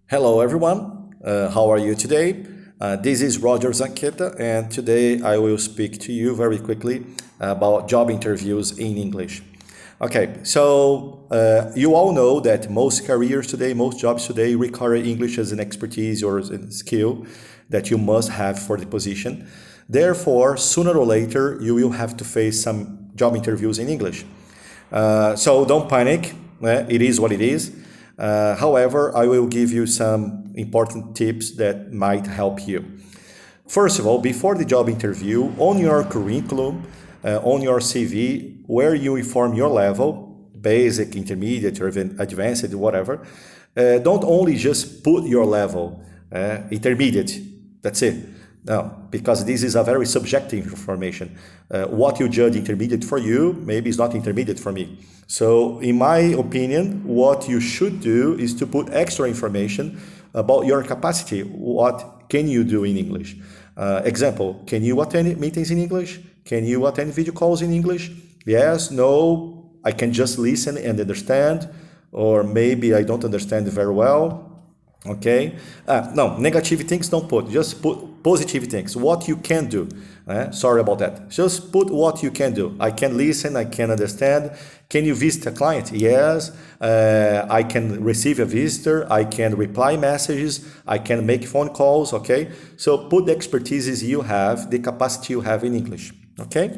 Hello, everyone. How are you today? This is Roger Zanqueta, and today I will speak to you very quickly about job interviews in English. Okay, so you all know that most careers today, most jobs today require English as an expertise or as a skill that you must have for the position. Therefore, sooner or later, you will have to face some job interviews in English. So don't panic, it is what it is. However, I will give you some important tips that might help you. First of all, before the job interview, on your curriculum, on your CV, where you inform your level, basic, intermediate, or even advanced, whatever, don't only just put your level, intermediate, that's it. No, because this is a very subjective information. What you judge intermediate for you, maybe is not intermediate for me. So in my opinion, what you should do is to put extra information about your capacity. What can you do in English? Example, can you attend meetings in English? Can you attend video calls in English? Yes, no, I can just listen and understand, or maybe I don't understand very well. Okay, no, negative things don't put, just put positive things, what you can do. Sorry about that, just put what you can do. I can listen, I can understand. Can you visit a client? Yes. I can receive a visitor, I can reply messages, I can make phone calls. Okay, so put the expertise you have, the capacity you have in English. Okay,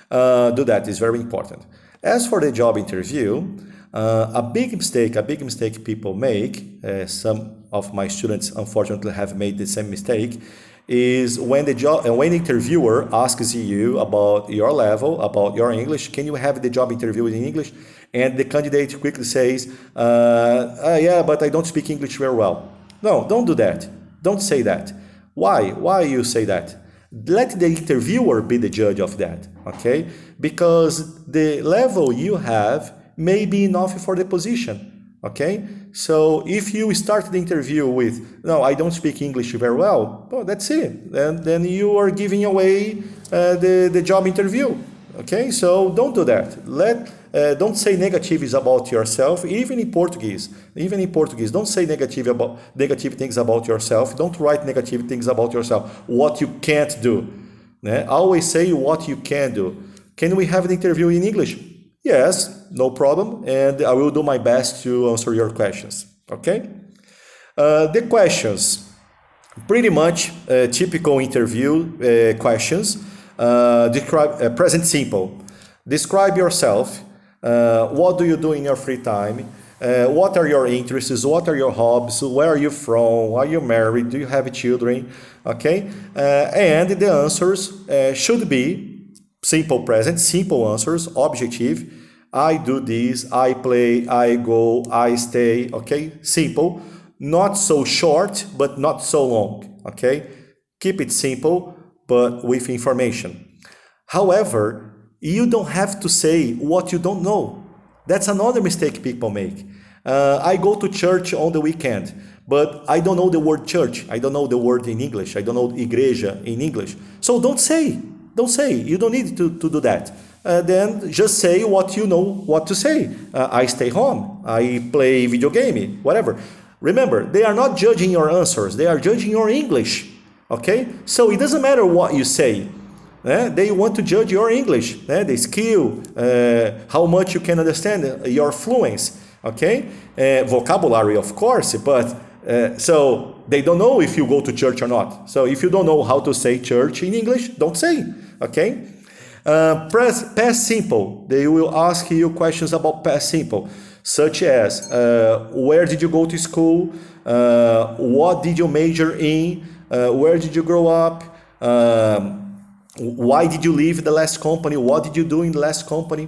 do that is very important. As for the job interview, a big mistake people make, some of my students unfortunately have made the same mistake, is when the interviewer asks you about your level, about your English, can you have the job interview in English? And the candidate quickly says, yeah, but I don't speak English very well. No, don't do that. Don't say that. Why? Why you say that? Let the interviewer be the judge of that, okay? Because the level you have may be enough for the position, okay? So if you start the interview with, no, I don't speak English very well, well, that's it. Then you are giving away the job interview, okay? So don't do that. Don't say negatives about yourself, even in Portuguese. Even in Portuguese, don't say negative things about yourself. Don't write negative things about yourself. What you can't do. Always say what you can do. Can we have an interview in English? Yes, no problem, and I will do my best to answer your questions. Okay? The questions, pretty much typical interview questions. Describe present simple. Describe yourself. What do you do in your free time? What are your interests? What are your hobbies? Where are you from? Are you married? Do you have children? Okay, and the answers should be simple present, simple answers, objective. I do this, I play, I go, I stay. Okay, simple. Not so short, but not so long. Okay, keep it simple, but with information. However, you don't have to say what you don't know. That's another mistake people make. I go to church on the weekend, but I don't know the word church. I don't know the word in English. I don't know igreja in English. So don't say. Don't say. You don't need to do that. Then just say what you know what to say. I stay home. I play video game, whatever. Remember, they are not judging your answers. They are judging your English. Okay? So it doesn't matter what you say. They want to judge your English, the skill, how much you can understand, your fluency. Okay? Vocabulary, of course, but so they don't know if you go to church or not. So if you don't know how to say church in English, don't say. Okay? Past simple. They will ask you questions about past simple, such as where did you go to school? What did you major in? Where did you grow up? Why did you leave the last company? What did you do in the last company?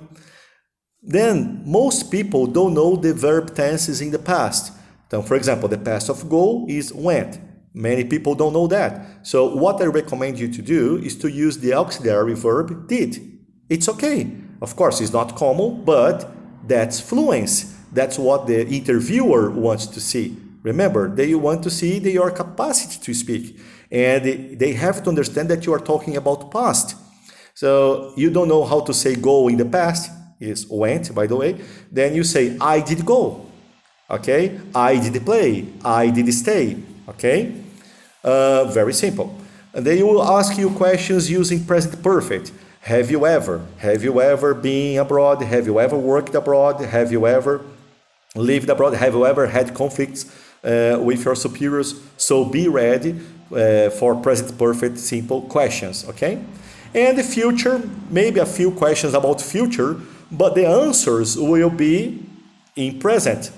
Then most people don't know the verb tenses in the past. So, for example, the past of go is went. Many people don't know that. So what I recommend you to do is to use the auxiliary verb did. It's okay. Of course, it's not common, but that's fluency. That's what the interviewer wants to see. Remember, they want to see your capacity to speak. And they have to understand that you are talking about past. So you don't know how to say go in the past, is went, by the way. Then you say, I did go. Okay, I did play, I did stay. Okay, very simple. And they will ask you questions using present perfect. Have you ever? Have you ever been abroad? Have you ever worked abroad? Have you ever lived abroad? Have you ever had conflicts with your superiors? So be ready for present perfect simple questions, okay? And the future, maybe a few questions about future, but the answers will be in present.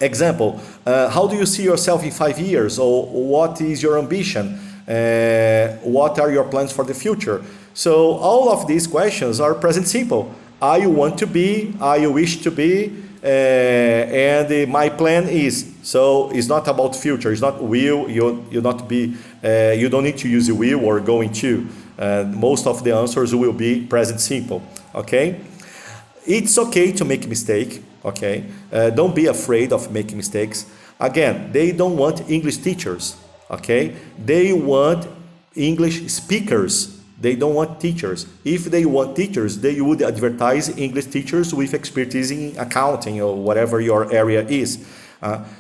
Example, how do you see yourself in 5 years? Or what is your ambition? What are your plans for the future? So all of these questions are present simple. I want to be, I wish to be, and my plan is. So it's not about future. It's not will. You not be. You don't need to use will or going to. Most of the answers will be present simple. Okay. It's okay to make mistake. Okay. Don't be afraid of making mistakes. Again, they don't want English teachers. Okay. They want English speakers. They don't want teachers. If they want teachers, they would advertise English teachers with expertise in accounting or whatever your area is.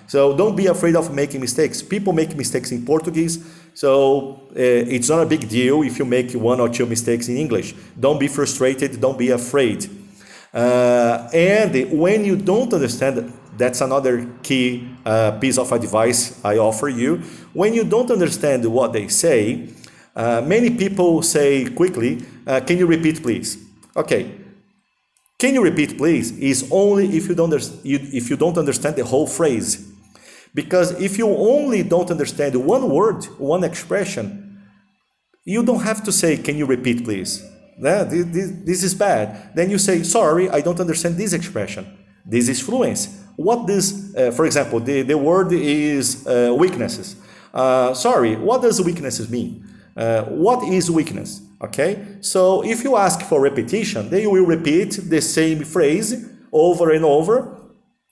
So don't be afraid of making mistakes. People make mistakes in Portuguese, so it's not a big deal if you make 1 or 2 mistakes in English. Don't be frustrated, don't be afraid. And when you don't understand, that's another key piece of advice I offer you. When you don't understand what they say, many people say quickly, can you repeat please? Okay, can you repeat please is only if you don't understand the whole phrase. Because if you only don't understand one word, one expression, you don't have to say, can you repeat please? This is bad. Then you say, sorry, I don't understand this expression. This is fluency. What this, for example, the word is weaknesses. Sorry, what does weaknesses mean? What is weakness? Okay, so if you ask for repetition, they will repeat the same phrase over and over,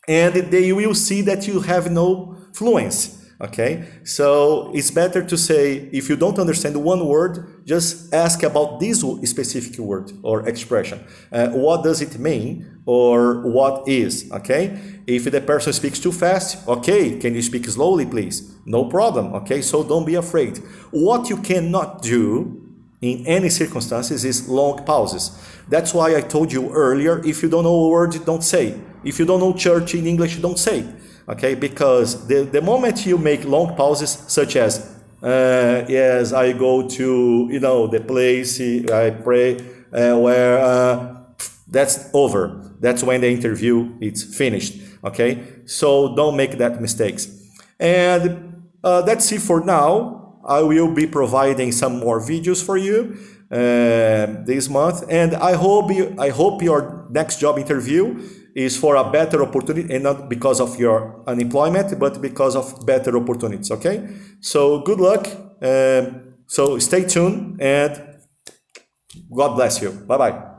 and they will see that you have no fluency. Okay, so it's better to say, if you don't understand one word, just ask about this specific word or expression. What does it mean, or what is? Okay, if the person speaks too fast, okay, can you speak slowly please? No problem. Okay, so don't be afraid. What you cannot do in any circumstances is long pauses. That's why I told you earlier, if you don't know a word, don't say. If you don't know church in English, don't say. Okay, because the moment you make long pauses, such as, yes, I go to, the place, I pray, that's over. That's when the interview is finished. Okay, so don't make that mistakes. And that's it for now. I will be providing some more videos for you this month, and I hope your next job interview is for a better opportunity, and not because of your unemployment, but because of better opportunities. Okay, so good luck. So stay tuned, and God bless you. Bye bye.